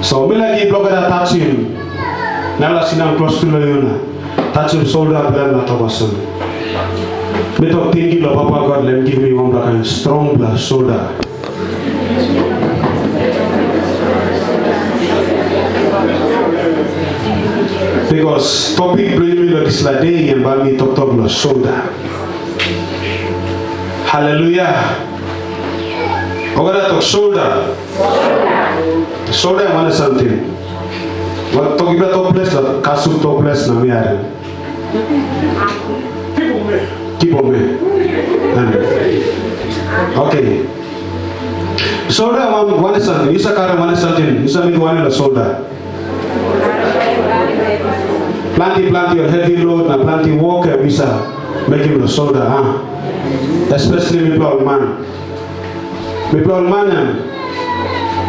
So me lagi block ada touch him. Nala sinang close to Leona. Touch him shoulder plan na tawasan. Me talk thinking lo Papa God let give me one black and strong black shoulder. Because topic bring me lo dislade and ba me talk lo shoulder. Hallelujah. Ogada talk shoulder. Shoulder mana something. What talk about topless la kasu topless na miare. Keep on me. Okay. Shoulder one something. Isa kara one something. Isa mi one la shoulder. Plenty of heavy load na plenty walk and isa make him the shoulder, huh? Especially me blood man. Me blood man.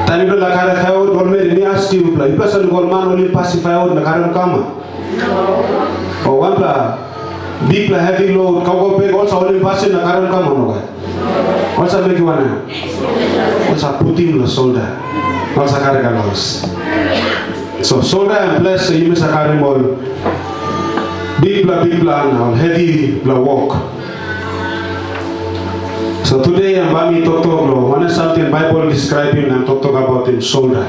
Tani blood la kara kaya gol me ni asti upla. Ipa sa gol man only pacify out na kara kama. O one pla big pla heavy load. Kau go big also only pass na kara kama no ka. Also make you one. Also put him the shoulder. Also kara kalos. So shoulder and plus you miss a kara mol. Big bla now heavy bla walk. So today I'm going to talk about one something Bible describing and talk about in shoulder.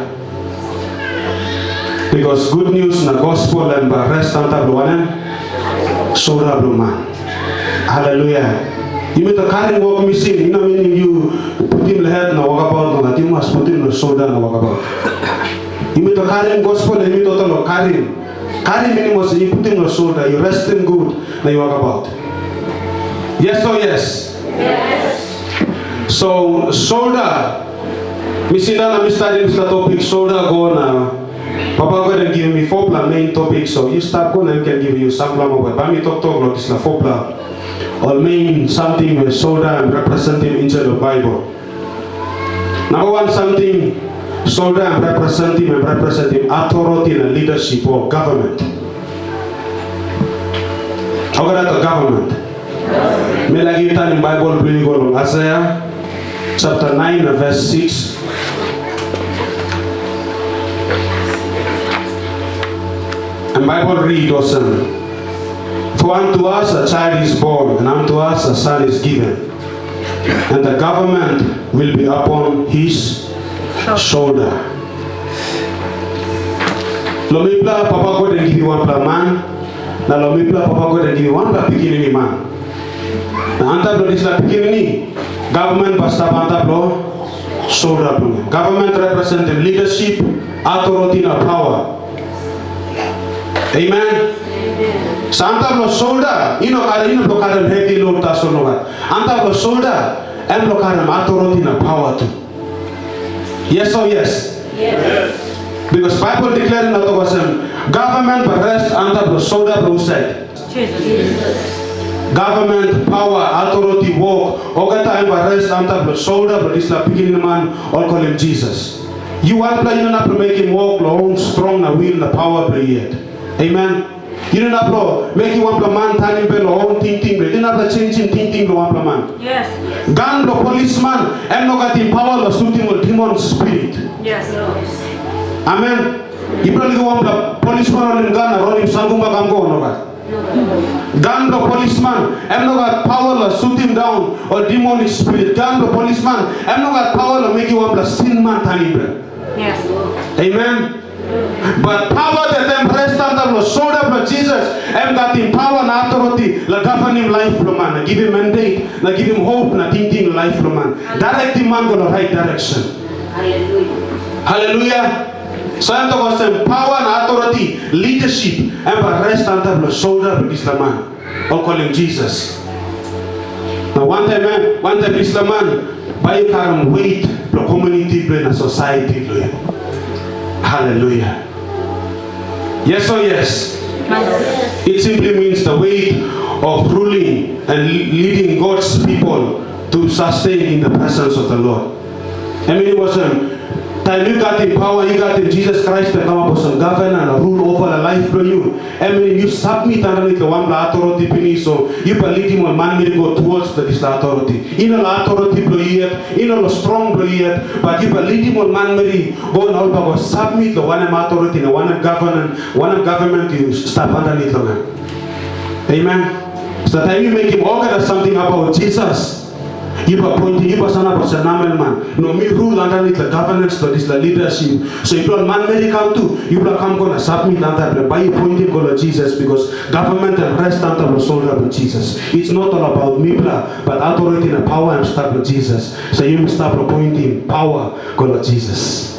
Because good news na gospel and rest anta one shoulder man. Hallelujah. You may carry walk missing, you know meaning you put him the head na walk about no, you must put him the shoulder na walk about. You may carry gospel and you total carry. Carry meaning was you put him the shoulder, you rest him good, na you walk about. Yes or yes? Yes. So shoulder, we see that I'm studying this topic. Shoulder go na. Papa God give me 4 main topics. So you start going and can give you some plan of it. But me talk about this na 4 or main something with shoulder and representing inside the Bible. Number 1 something shoulder and representing authority and leadership or government. How about the government? Me lagi kita in Bible beli golong Isaiah chapter 9 verse 6. And Bible read also. For unto us a child is born, and unto us a son is given, and the government will be upon his shoulder. Lomipla Papa God and give you one man. Na lomipla Papa God and give you one beginning man. Na anta blo disla beginning. Government basta anta blo shoulder blo. Government represents leadership, authority and power. Amen. Santa blo shoulder, ino blo karam heavy load taso no ba. Anta blo shoulder, em blo karam authority and power too. Yes or yes? Yes. Because Bible declaring that government rest under the shoulder blo side. Government, power, authority, walk, all the time rest under the shoulder, but this is beginning man, all call him Jesus. You want to you not to make him walk long, strong, and will the power play yet. Amen. You don't have to make you want to man turning bell or own thinking. You don't have to change him thinking to one man. Yes. Gun the policeman and no got in power the shooting with demon spirit. Yes. Amen. You probably want the policeman on him gun or him sangumba gamgo no got. Gun the policeman and no got power to shoot him down or demonic spirit. Gun the policeman and no got power to make you want the sin man turning bell. Yes. Amen. But power that them rest under the shoulder of Jesus and got him power and authority to govern him life from man, give him mandate, give him hope and thinking life from man. Direct him man go the right direction. Hallelujah. Hallelujah. So I'm talking about power and authority, leadership, and rest under the shoulder of Islam man. Or call him Jesus. Now one time Islam man, by carrying weight, the community, the society. Hallelujah. Yes or yes? Yes? It simply means the weight of ruling and leading God's people to sustain in the presence of the Lord. I mean, it was Time you got the power, you got the Jesus Christ to come up and govern and rule over the life for you. And when you submit underneath the one authority pini, so you believe him on man will go towards this authority. In a authority yet, in a strong yet, but you believe him on man will go and all submit the one authority, the one government you stop underneath the man. Amen. So time you make him organize something about Jesus. You are pointing, you are man. No, me rule underneath the governance, that is the leadership. So if you are man may come to, you will come gonna submit under by pointing to Jesus, because government and rest under the shoulder of Jesus. It's not all about me, but authority and power and start with Jesus. So you must start pointing power to Jesus.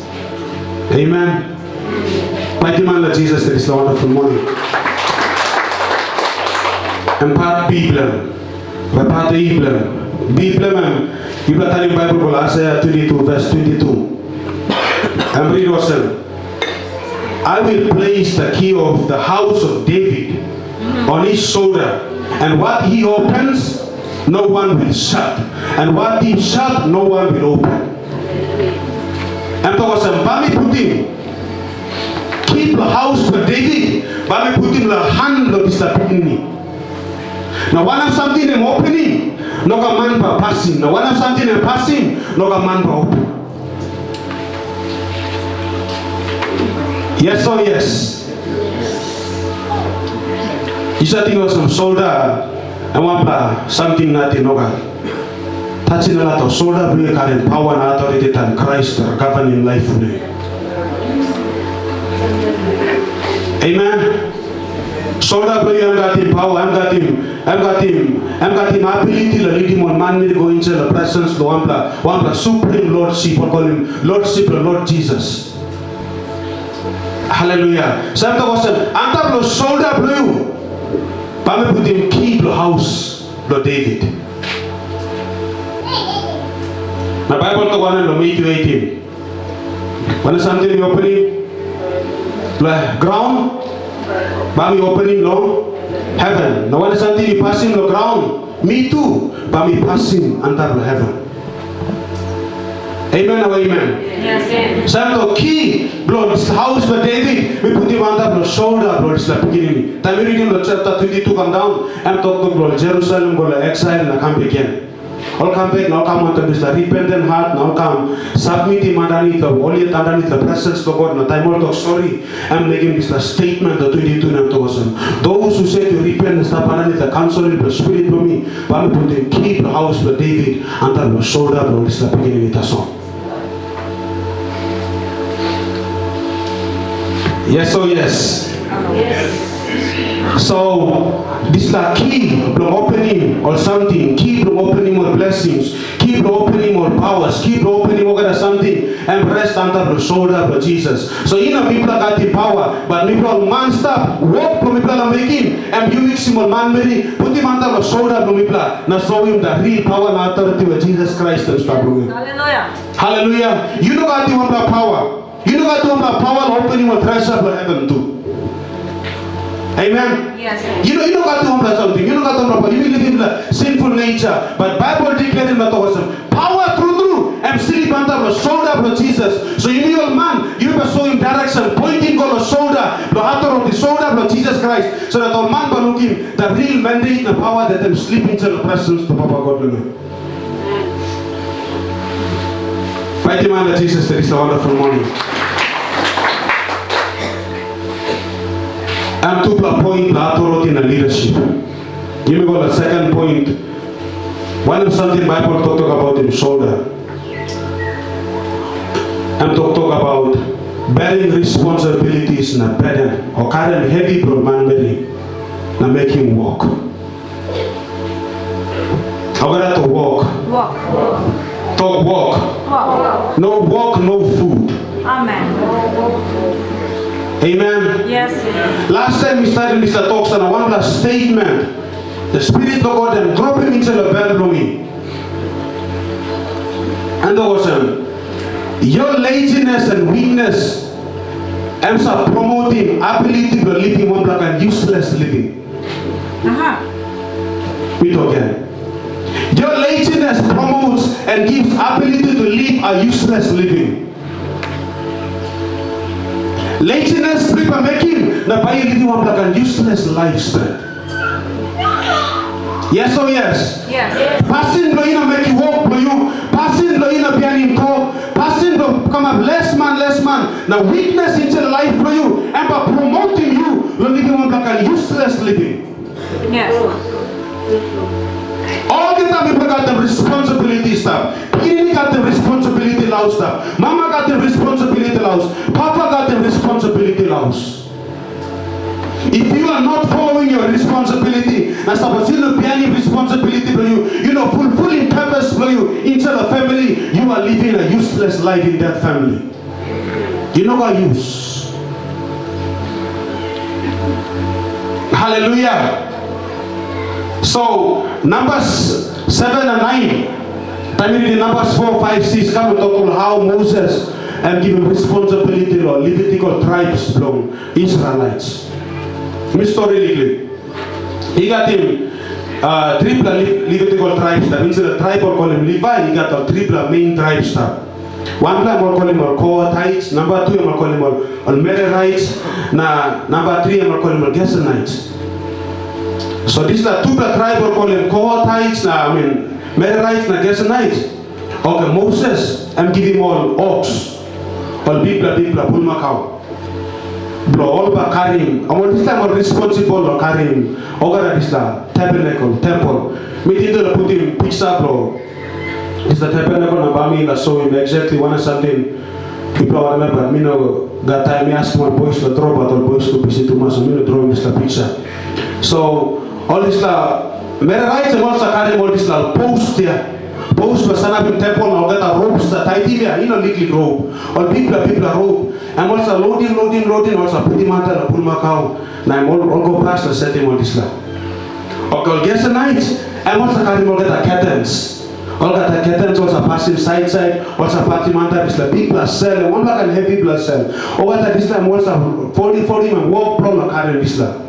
Amen. Mighty man of Jesus, there is a wonderful morning. And part people, but part people. Bible, you got telling Bible, Isaiah 22, verse 22. And read yourself. I will place the key of the house of David on his shoulder, and what he opens, no one will shut, and what he shut, no one will open. And there was a Bami Putin. Keep the house for David, Bami Putin the hand of this beginning. Now one of something I'm opening, no man by passing. Now one of something I'm passing, no man by open. Yes or yes? You said it was some shoulder and one by something that no God. Touching a lot of shoulder, bring current power and authority and Christ governing life. Amen. Shoulder play, I'm got him power, I'm got him ability to lead him on man will go into the presence of the one supreme Lordship, or call him Lordship, the Lord Jesus. Hallelujah. Santa was under the shoulder blue. Bama put him keep the house of David. The Bible to one and make you 18. When something you opening ground. Bami opening no heaven. Now when something you passing the ground, me too. Bami passing under the heaven. Amen or amen? Yes. So the key, Lord, this house for David, we put him under the shoulder, Lord, it's the beginning. Time we read him the chapter 22 come down, and talk to Lord, Jerusalem, go to exile, and come again. All come back, now come unto this repentant heart, now come submit him underneath the only underneath the presence of God. Now time all talk sorry. I'm making this the statement the 22 and those who say to repent and stop underneath the counsel of the spirit of me, but put them keep the house for David under the shoulder of this the beginning with a song. Yes or yes? Yes. So this is the key to opening or something, key to opening or blessings, key to opening or powers, key to opening or something, and rest under the shoulder of Jesus. So you know people got the power, but people man stop, walk from people are making, and you mix him on man Mary, put him under the shoulder of people, now show him the real power and authority of Jesus Christ and stop doing. Hallelujah. Hallelujah. You know got the power. You know got the power opening or treasure of heaven too. Amen. Yes. You know got to humble something. You know got to humble. You live in the sinful nature, but Bible declaring that awesome power through and still under the shoulder of Jesus. So you be your man. You be showing direction, pointing on the shoulder, the heart of the shoulder of Jesus Christ, so that all man by looking the real mandate and power that them slip into the presence of Papa God. Mighty man of Jesus, there is a wonderful morning. And to point the authority in the leadership. Give me go the second point. One of something Bible talk about in shoulder. And talk about bearing responsibilities in a burden or carrying heavy man bearing and make him walk. How got to walk? Walk. Talk walk. Walk. No walk, no food. Amen. Amen. Yes. Last time we started this talks on one last statement. The Spirit of God and drop him into the bedroom. And there was your laziness and weakness ends up promoting ability to live in one like a useless living. We talk again. Your laziness promotes and gives ability to live a useless living. Laziness people making na bayi living one like a useless lifestyle. Yes or yes? Yes. Passing lo ina make you walk lo you. Passing lo ina behind him talk. Passing lo come up less man. Now weakness into the life lo you. And by promoting you, lo living one like a useless living. Yes. All the time people got the responsibility stuff. He got the responsibility loud stuff. Mama got the responsibility loud. Papa got the responsibility loud. If you are not following your responsibility, and suppose you know behind responsibility for you know fulfilling purpose for you inside the family, you are living a useless life in that family. You know what use? Hallelujah. So Numbers 7 and 9. Time read Numbers 4, 5, 6. Come and talk about how Moses and given responsibility or Levitical tribes belong Israelites. Historically, he got him triple Levitical tribes. That means the tribe will call him Levi. He got the triple main tribes. One time will call him Kohathites. Number 2 will call him Merarites. Number 3 will call him Gershonites. So this is the two tribe will call him Kohathites. Merarites and Gershonites. Okay, Moses, I'm giving him all ox, all people, pulma cow. Bro, all about carrying. I want this time responsible for carrying. Ogara this la tabernacle, temple. Me didn't put him pizza, bro. This the tabernacle na bami la show him exactly one something. People remember. Me no got time. Me ask my boys to throw, but all boys to visit to mas. Me no throw him this la pizza. So all this la Merarites and also carrying all this la post there. Post was sana bin temple now get a rope sa tidy there. You know little rope. All people rope. I'm also loading, also put him under the pulma cow. Now I'm all go past and set him on this land. Okay, guess the night. I'm also carrying all the curtains. All got the curtains also passing side, also party under this big plus cell, and one like a heavy plus cell. Over that this time also 40 and walk from carrying this land.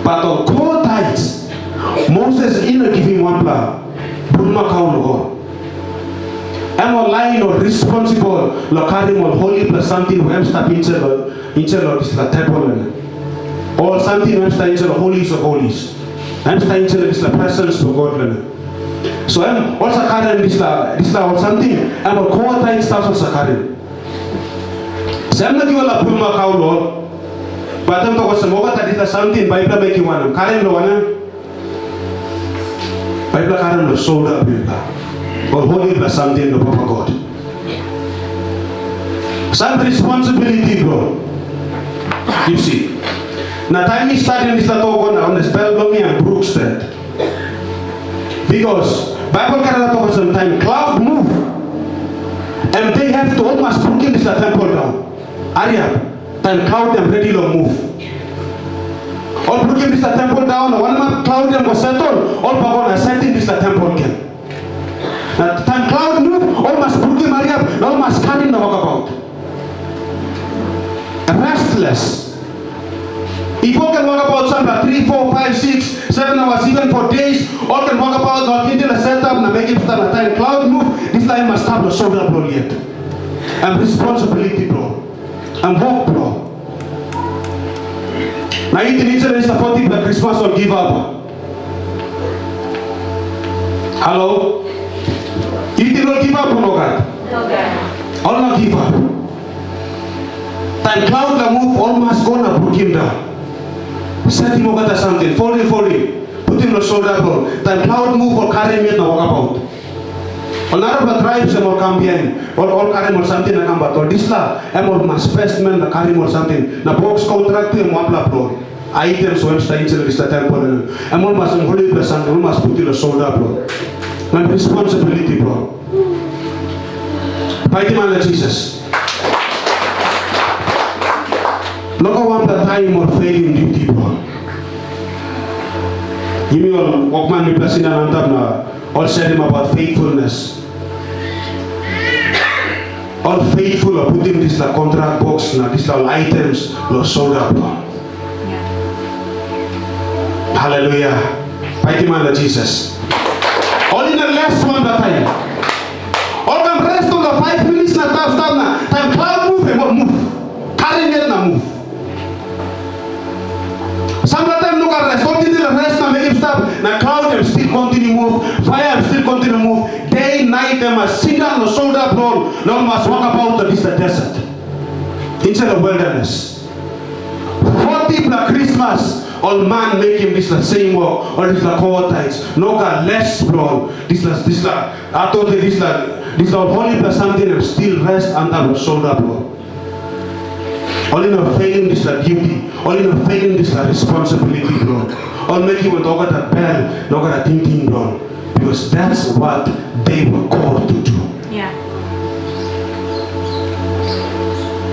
But on Kohathites, Moses in giving one plan. Pulma cow no go. I'm online or responsible locating or holy plus something when I'm stepping into the temple or something when I'm stepping into the holies of holies. I'm stepping into the presence of God. So I'm also carrying this or something. I'm a Kohatite stuff also carrying. So I'm not going to pull my cow Lord, but I'm talking about that something Bible make you one. I'm carrying the one. Bible carrying the shoulder people. Or holy plus something the Papa God. Some responsibility, bro. You see. Now time he started this talk on the Spellblomy and Brookstead. Because Bible carry talk some time cloud move. And they have to almost put this temple down. Area. Time cloud them ready to move. All putting this temple down, one month cloud them was settled, all Papa setting this temple again. Now, time cloud move, almost Brooklyn Maria, almost coming to walk about. Restless. If all can walk about something 3, 4, 5, 6, 7 hours, even for days, all can walk about, not into the setup, and make it stand a time. Cloud move, this time must have the shoulder blow yet. And responsibility, bro. And walk, bro. Now, you need to raise the 40 by Christmas or give up. Hello? You did not give up, no God? No God. All not give up. Time cloud the move, almost gonna put him down. Set him over something, fall him. Put him on the shoulder, bro. Time cloud move or carry him in the walk about. All other tribes will come behind. All carry him or something and come back. Or this la, I'm all my first man to carry him or something. Na box contract to him, one bro. Items when staying to the temple. I'm almost in holy place and almost put in the shoulder, bro. My responsibility, bro. Mighty man of Jesus. Look at the time of failing duty, bro. Give me all Walkman me blessing and all said him about faithfulness. All faithful or put him this la contract box na this all items lo sold up. Hallelujah. Mighty man of Jesus. All in the last one that time. All the rest of the 5 minutes na time cloud move and move. no must walk about the desert. Into the wilderness. 40 plus Christmas, all man make him this the same work, or this the Kohathites. No God less bro. This I thought this holy plus something and still rest under the shoulder bro. Only no failing this the duty, only no failing this the responsibility bro. All make you want to get a bell, not get a thinking bro. Because that's what they were called to do. Yeah.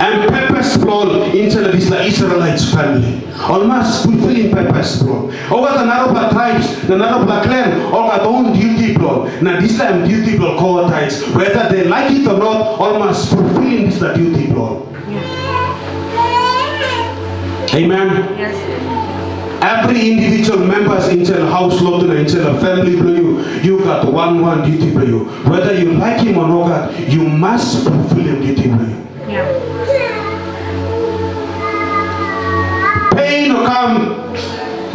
And purpose bro into the Israelites family. Almost fulfilling purpose bro. Over the Naroba tribes, the Naroba clan, all got own duty bro. Now this time duty bro Kohathites. Whether they like it or not, almost fulfilling this the duty bro. Yeah. Amen. Yes. Every individual members into the household and into the family bro, you got one duty bro. Whether you like him or not, you must fulfill him duty bro. Yeah. Pain will come,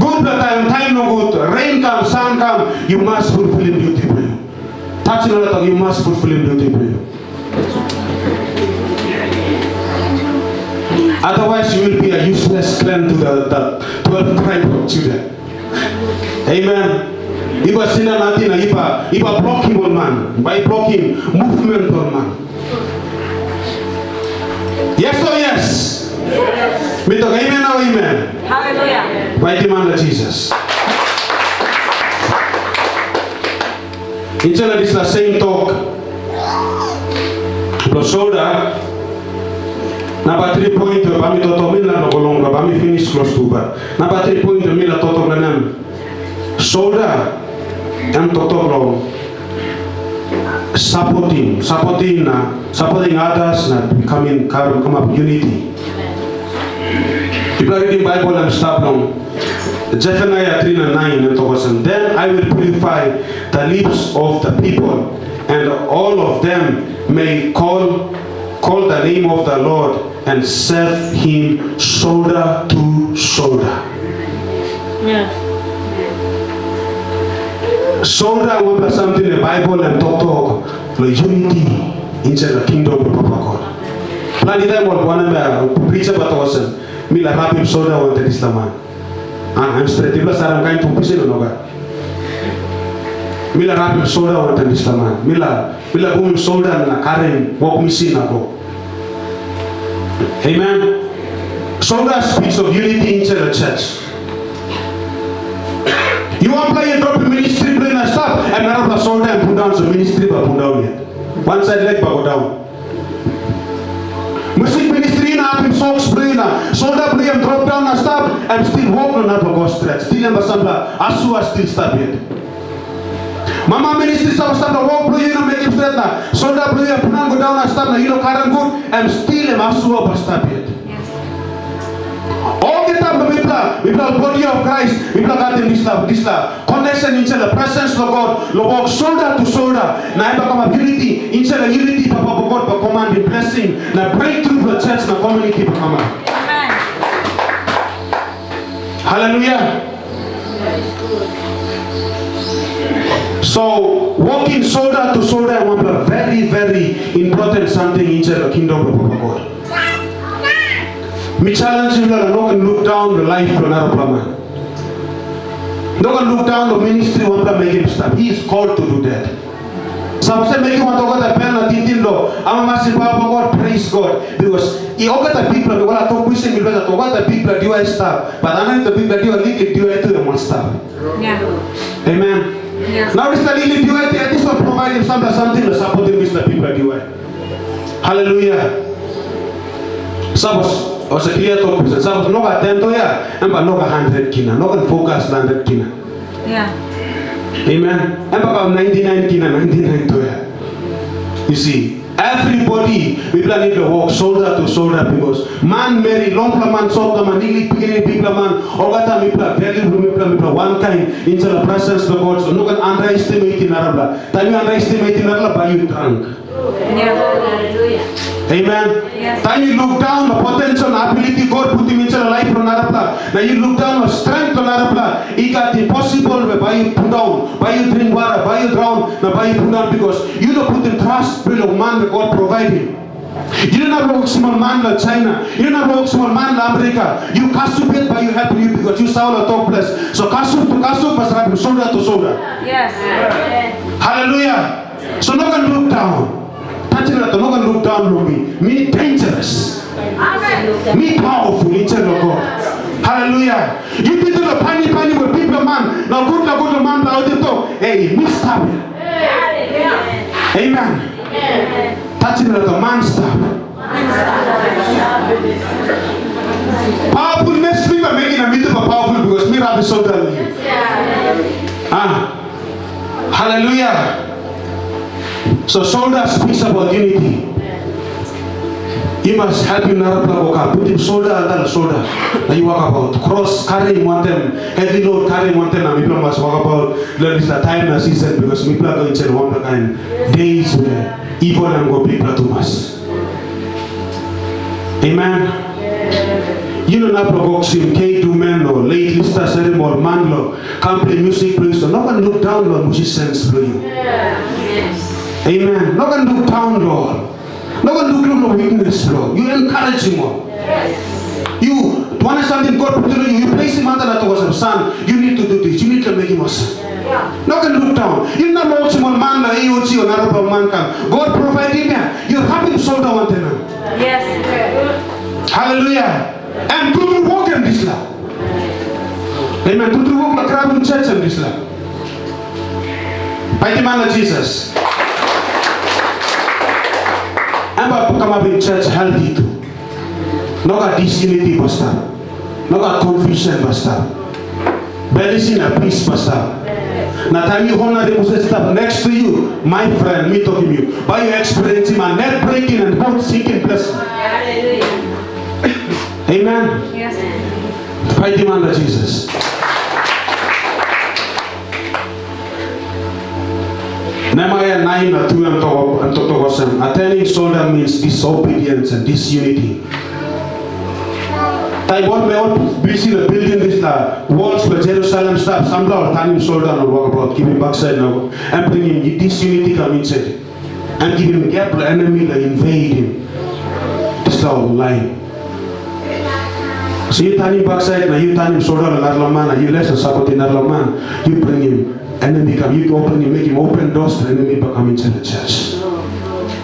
good time no good, rain come, sun come, you must fulfill him duty bro. Touch another, you must fulfill him duty bro. Otherwise, you will be a useless clan to the 12 tribe of children. Amen. Iba sina natin na iba blocking on man. By blocking movement on man. Yes or yes? Yes. Mito amen or amen? Hallelujah. Mighty man of Jesus. It's the same talk. Blosoda. Number 3 point, bami toto mila no kolonga, bami finish close to ba. Number 3 point, mila toto glanam. Soda, and toto long. Supporting others, na come up unity. People are reading Bible and stuff long. Zephaniah 3:9 and talks. Then I will purify the lips of the people, and all of them may call the name of the Lord and serve him shoulder to shoulder. Yeah. Shoulder was something in the Bible and talk the unity inside the kingdom of God. Plan it out one preacher but was me la rapid shoulder on the Islam. I'm straight. Plus I'm going to push it on God. Me la rapid shoulder on the Islam. Me la boom shoulder na Karen walk me sin ago. Amen. Shoulder speaks of unity inside the church. You want to play a drop in ministry, play and stop, and now the shoulder and put down the ministry, but put down yet. One side leg, but go down. Music ministry na apim socks play na shoulder play and drop down and stop, and still walk on up go stretch. Still in Basambla, Asu are still stop yet. Mama ministry stop walk play na make him straight na shoulder play and put down go down and stop na you know current good, and still in Asu are stop yet. All the time the people body of Christ, people got in this love, connection into the presence of God, walk shoulder to shoulder. Now become a unity, into the unity, Papa God, but command the blessing, now breakthrough the church, the community, Papa. Amen. Hallelujah. So walking shoulder to shoulder, one very, very important something into the kingdom of Papa God. Me challenge you that no can look down the life of another man. No can look down the ministry one to make him stop. He is called to do that. Some say make you want to go to pen and tintin law. I'm a massive Papa God, praise God. Because he all the people who are talking to the people that you are stop. But I know the people that you are leading do it to them one stop. Yeah. Amen. Yes. Now it's the leading do it, this will provide him something to support him with the people that you are. Hallelujah. Suppose o se clear to pisa sabes no ga atento ya amba no ga 100 kina no ga focus 100 kina yeah amen amba ga 99 kina 99 to ya. You see everybody people need to walk shoulder to shoulder because man marry long man short man nearly beginning people man ogata people value people one kind into the presence of God so no can underestimate in Arabla time you underestimate in Arabla by you drunk Amen. Yes. Then you look down the potential and ability God put him into the life of another plan. Now you look down the strength of another plan. He got the possible way by you put down, by you drink water, by you drown, now by you put down because you don't put the trust bill of man that God provide him. You don't have a small man like China. You don't have a small man like America. You cast to build by you help you because you saw the top place. So cast to must have shoulder to shoulder. Yes. Hallelujah. So not gonna look down. Touching that, not gonna look down on me. Me dangerous. Me powerful in terms of God. Hallelujah. You did the funny with people man. Now good man now they talk. Hey, me stop. Amen. Touching that the man stop. Powerful next week I'm making a meeting of powerful because me have so done. Hallelujah. So shoulder speaks about unity. You must help him not to put him shoulder under shoulder. Now you walk about cross carrying one them, heavy load carrying one them, and people must walk about. There is a time as he said because people are going to one kind days where evil and go people to us. Amen. You know not provoke him, K2 men or late lister ceremony, man law, can't play music, please. So no one look down on musicians for you. Amen. Not going to look down, Lord. Not going to look at weakness, Lord. You encourage him, Lord. You to understand that God put you place him under that was a son. You need to do this. You need to make him a son. Not going to look down. You're not watching one man like AOT or another man can. God provide him here. You have him shoulder one time. Yes. Hallelujah. And to walk in this love. Amen. To walk like crab in church in this love. By the man of Jesus. I'm about to come up in church healthy too. Not got disunity, pastor. Not got confusion, pastor. Balancing a peace, pastor. Now time you honor the Moses stuff next to you, my friend, me talking to you. By your experience, my net breaking and both sinking blessing. Amen. Yes. By the man of Jesus. Nehemiah 9 or 2 and talk attaining shoulder means disobedience and disunity. I want my own busy the building this walls for Jerusalem stuff. Some are turning shoulder and walk about, giving backside now. And bringing disunity come inside. And giving gap the enemy to invade him. This is our line. So you turn him backside now, you turn him shoulder on another man, and you let the support in another man, you bring him. Enemy come, you open, you make him open doors for enemy to come into the church.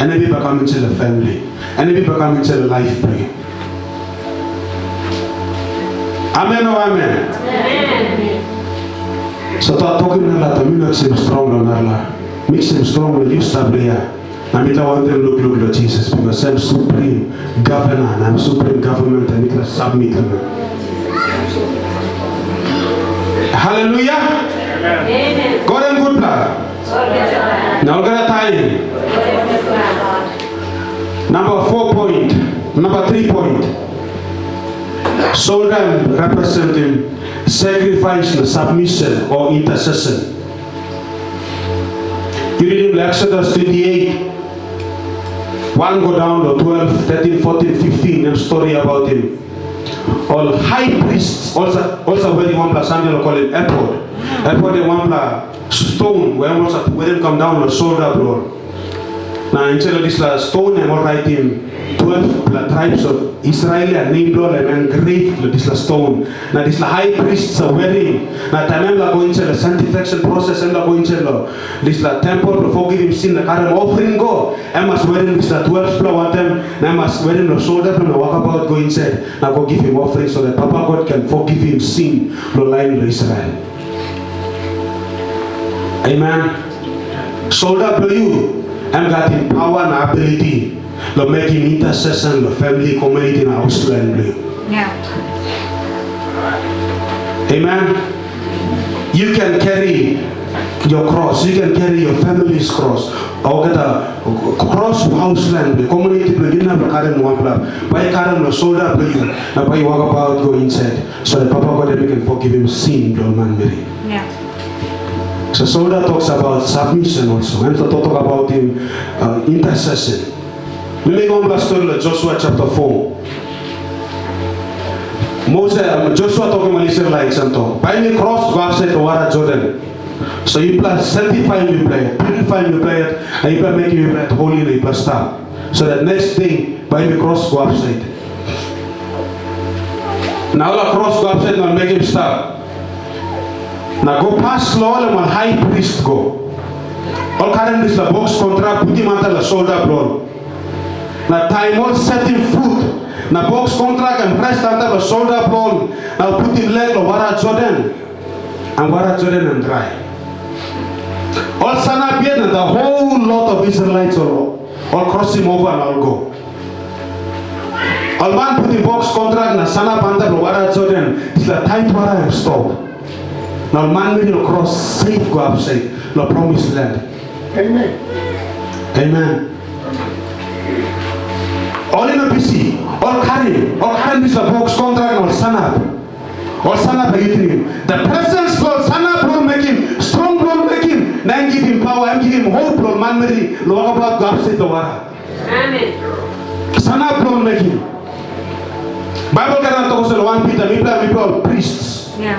Enemy to come into the family. Enemy to come into the life for you. Amen or amen? Amen. So talking a lot, makes him strong on Allah. Makes him strong when you stop there. I mean, I want them to look at Jesus because I'm supreme governor and I'm supreme government and it will submit to me. Hallelujah. Amen. God and good plan. Now get a time. Number 3 point. Shoulder representing sacrifice, submission or intercession. You read in Exodus 28. 1 go down to 12, 13, 14, 15. A story about him. All high priests also wearing one plus Samuel call it ephod. Ephod is one plus stone where him come down on the shoulder, bro. Now instead of this stone and all right in 12 tribes of Israel and named all and engraved this stone. Now this high priests are wearing. Now time la going to the sanctification process and la going to this temple to forgive him sin the current offering go. I must wearing this 12 flower them. Now I must wearing the shoulder from the walk about go inside. Now go give him offering so that Papa God can forgive him sin no line to Israel. Amen. Shoulder to you. I'm got in power and ability to make him intercession, the family, community, and house land. Yeah. Amen. You can carry your cross. You can carry your family's cross. Or get a cross house land. The community, you didn't have a car in one club. Buy a car on the shoulder, now buy walk about, go inside. So that Papa God can forgive him sin, don't man Mary. Yeah. So Soda talks about submission also. And to talk about him intercession. We make one last story, Joshua chapter 4. Joshua talking about Israelites and talk. By the cross, God said to water Jordan. So you plus sanctify you play, purify you play it, and you plus make you play it holy and you plus stop. So that next day, by the cross go upside. Now the cross go upside and make him stop. Now go past law and high priest go. All current is the box contract, put him under the shoulder blow. Now time all setting foot. Now box contract and rest under the shoulder blow. Now put him leg of water Jordan. And water Jordan and dry. All Sanabian and the whole lot of Israelites all cross him over and all go. All man put the box contract and Sana Banda water Jordan. It's the tight water and stop. Now man will cross safe go upside the promised land. Amen. Amen. All in a PC, all carry is the box contract or Sana. Or Sana him. The presence Lord Sana will make him strong, will make him. Then give him power and give him hope, Lord man Mary, Lord about go upside the water. Amen. Sana will make him. Bible can talk about 1 Peter, people priests. Yeah.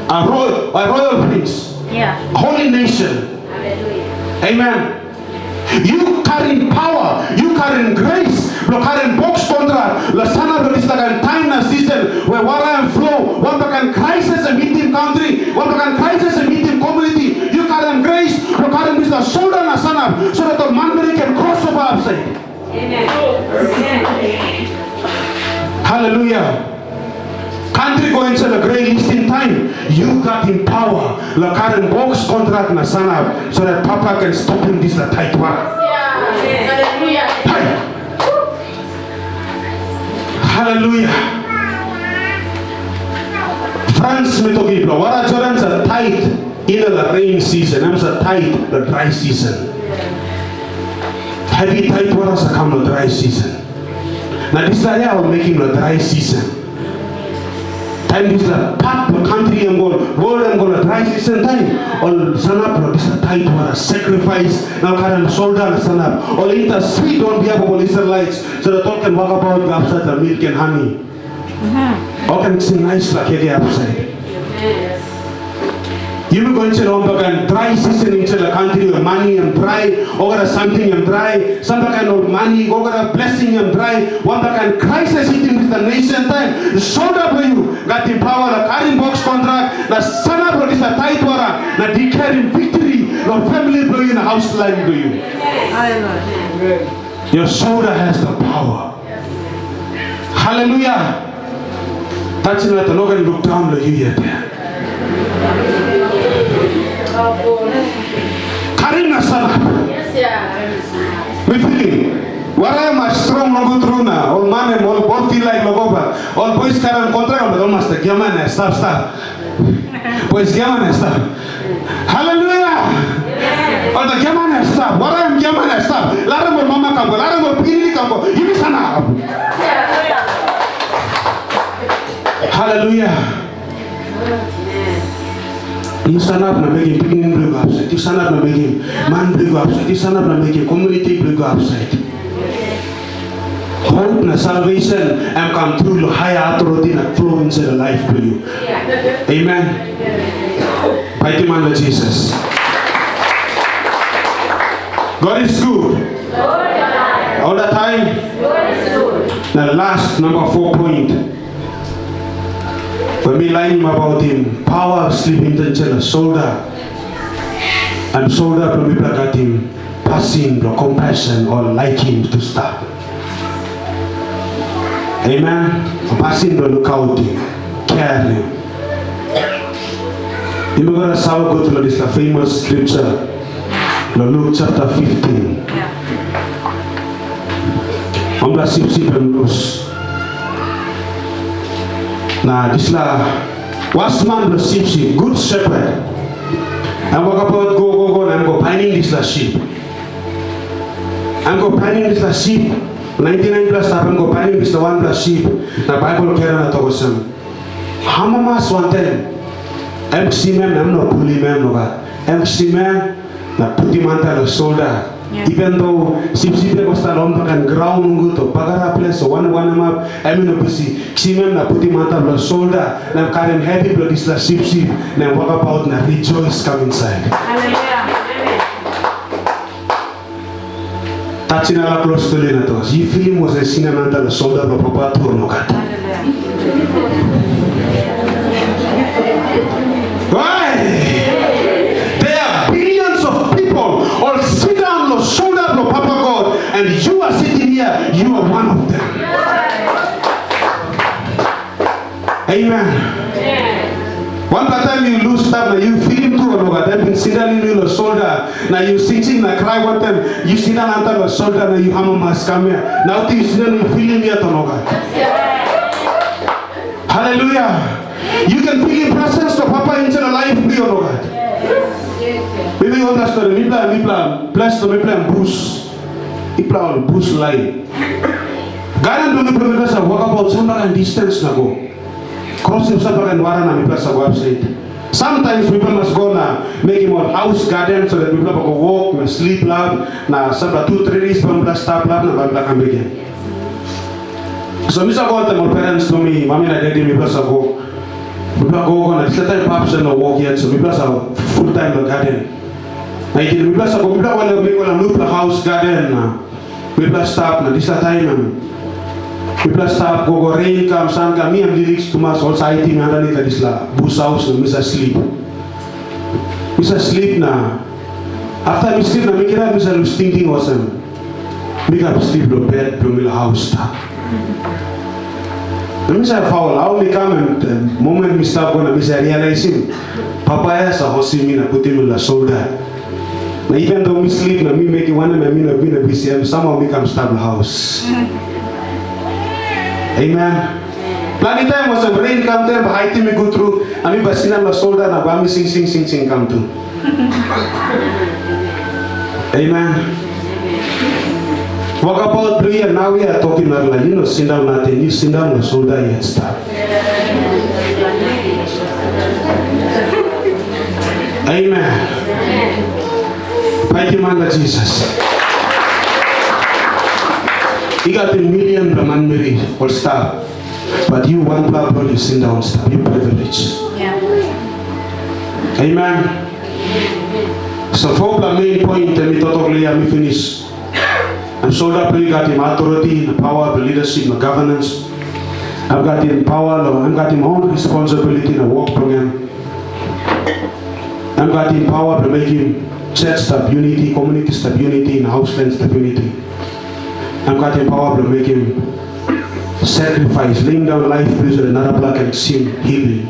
A royal prince. Yeah. Holy nation. Hallelujah. Amen. You carrying power, you carrying grace, you carrying box contract. The son of is like a time and season where water and flow. One can crisis and meeting country, one can crisis and meeting community. You carrying grace, you carrying this the shoulder and son of, so that the man can cross over upside. Amen. Hallelujah. Country going to the great Eastern time. You got in power. The current box contract na sana so that Papa can stop in this tight water. Hallelujah. Hallelujah. France me talking about water Jordan's a tight in the rain season. I'm a tight the dry season. Heavy tight waters come the dry season. Now this area are making the dry season. Time is the part of the country and world and go dry season time. All sanap this is tight water sacrifice. Now current shoulder and sanap. All eat the sweet on behalf of all Israelites so that all can walk about the upside the milk and honey. All can sing nice like the upside. You will go into the dry season into the country where money and dry, or something and dry, some kind of money, or blessing and dry, one kind crisis hitting with the nation time. The shoulder for you, got the power, the carrying box contract, the son of is a tight water, the declaring victory, your family blow in a house line to you. Your shoulder has the power. Hallelujah. That's not the Lord look down on you yet. Karina sana. Yes, yeah. We feeling. What I am strong no go through now. All man and all feel like Logoba. All boys carry contract but almost the German stop. Boys German stop. Hallelujah. All the German stop. What I am German stop. Let them mama come. Let them pili come. You be sana. Hallelujah. You stand up and make him beginning break upside. You stand up and make him man break upside. You stand up and make him community break upside. Hope and salvation and come through the higher authority and flow into the life to you. Amen. Mighty man of Jesus. God is good. All the time. The last number 4 point. When we learn about him, power of sleeping the shoulder and shoulder to people at him, passing the compassion or like him to stop. Amen. Passing the lookout him, care him. You go to go to this famous scripture, Luke chapter 15. I'm going to see now this la wasman receives sheep, good shepherd. And walk about go and go pining this la sheep. And go pining this la sheep. 99 plus happen go pining this la 1 plus sheep. The Bible carry na togosam. Hamamas wanted. MC mem no bully mem no ga. and Simon, na put him under the shoulder. Even though Sipsipe was the lumber and ground good to Pagara place, so one map, I mean, obviously, Simon, na put him under the shoulder, and carrying heavy blood is the Sipsi, and walk about and rejoice come inside. Touching a close to Lenatos. You feel him was a sinner under the shoulder of Papa to Nogat. Why? There are billions of people all sit down on the shoulder of Papa God, and you are sitting here, you are one of them. Amen. One time you lose stuff, now you feel him too, and then you sit down in the shoulder, now you sitting and cry one time, you sit down under the shoulder, and you hammer must come here. Now you sit down, you feel him here, hallelujah. You can feel the presence of Papa into the life of your Lord. Maybe you understand, we plan, bless the people and boost. We plan boost life. God and the promise of walk about some and distance na go. Crossing Sabbath and Warana, we plus a website. Sometimes people must go now, make him a house garden so that people can walk, sleep lab, na Sabbath 2-3 days from the stop lab, na Bangla can begin. So Mr. God, my parents to me, mommy and daddy, me plus a go. We go on a certain pops and walk yet, so we plus a full-time garden. We plus a go, we plus a loop house garden. We plus stop, na this time. We plus stop, go rain come, sun come, me and lyrics to mas also I think underneath this la bus house, and Mr. Sleep. Mr. Sleep na. After we sleep, na me kira Mr. Thinking awesome. We got sleep the bed, the house. Let me say foul. I only come and the moment we start going to realize him. Papa has a hosi na put him in the shoulder. Now even though we sleep, na me make it one and I mean I've been a busy. Somehow we come start the house. Amen. Lagi time was a rain come there, but I think we go through. I mean, basina on the shoulder na bami sing come to. Amen. Walk about prayer, now we are talking about like, sit down nothing, you sit down on the shoulder yet start. Amen. Thank you, man, Jesus. You got a million man married or stop, but you one problem, you sit down stop, you privilege. Amen. So for the main point, let me totally finish. I'm sold up, you got him authority, the power, the leadership, the governance. I've got him power, I've got him own responsibility in the work program. I've got him power to make him church step unity, community step unity, and houseland step unity. I've got him power to make him sacrifice, laying down life for another black and sin healing.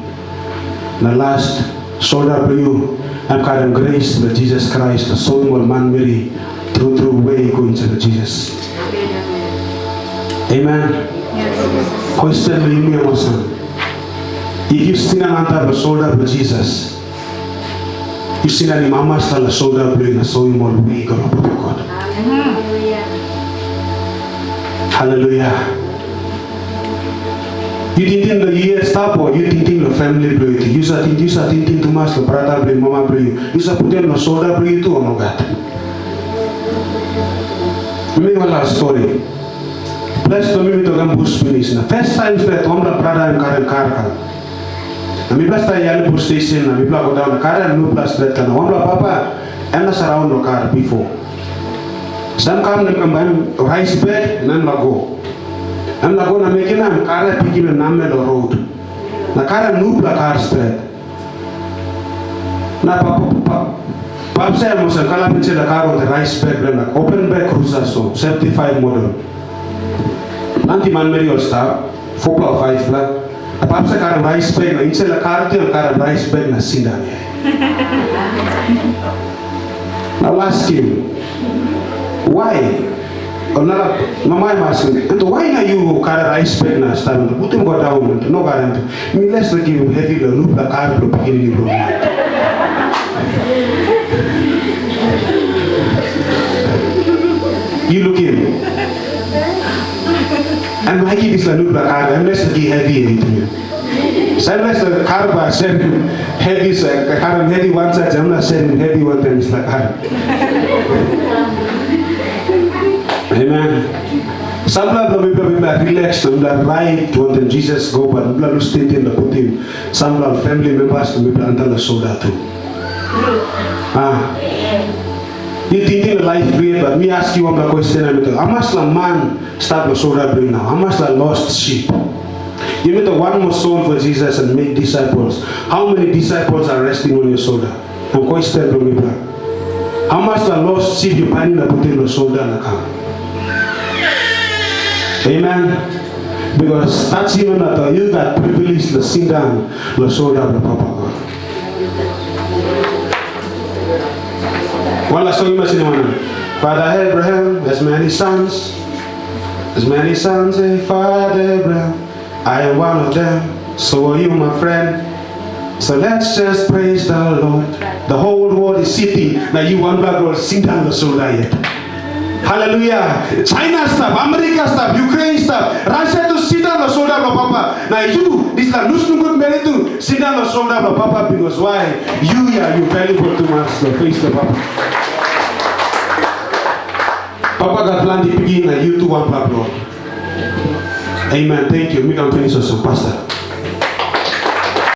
The last sold up to you, I've got him grace with Jesus Christ, the soul of man Mary. Through way going to Jesus. Amen. Question Limu also. If you stand on the shoulder of Jesus, you stand on the mama's on the shoulder of the soul more way God. Hallelujah. You didn't the year stop or you didn't the family play. You said thinking too much the brother play, mama play. You said put them on the shoulder play too or no God. Me wala story. Bless to me to come bush finish. Na first time that omra brother and car. Na me bless ta yali bush station na me bla go down car and no plus that na omra papa and na surround the car before. Some come na combine rice bag nan lago. Nan lago na me kina car piki me namme the road. Na car no bla car spread. Na papa Perhaps I must have come into the car with a rice bag, open bag cruiser, so 75 model. Nanti man Mary will stop, 4 or 5 black. Perhaps I got a rice bag, inside the car, I got a rice bag, na sinda. Now ask him, why? Mama am asking, and why na you got a rice bag na stand? Put him go down, no guarantee. Me less like you heavy the loop the car to begin the You look in. And Mikey is a look like I'm less heavy into you. Saya rasa karba sharing heavy saya karena heavy one side jamna sharing heavy one time is like Amen. Samla bla relax samla right when Jesus go but bla lu stay in the putin samla family members to bla antala soda tu. You thinking the life great, but me ask you one question. How much the man start the soda bring now? How much the lost sheep? You need the one more soul for Jesus and make disciples. How many disciples are resting on your shoulder? I'm quite step from me. How much the lost sheep you find in the put in the shoulder and account? Amen. Because that's even that you got privilege to sit down the shoulder of the Papa God. One last song you must sing. Father Abraham has many sons. As many sons, Father Abraham. I am one of them, so are you, my friend. So let's just praise the Lord. The whole world is sitting. Now you one black girl sing down the shoulder yet. Hallelujah. China stuff, America stuff, Ukraine stuff, Russia to sit down the shoulder of Papa. Now you, this is a loose good man to sit down the shoulder of Papa because why? You valuable to us to face the Papa. Papa got plenty begin and you too one black Lord. Amen. Thank you. We can finish with some pastor.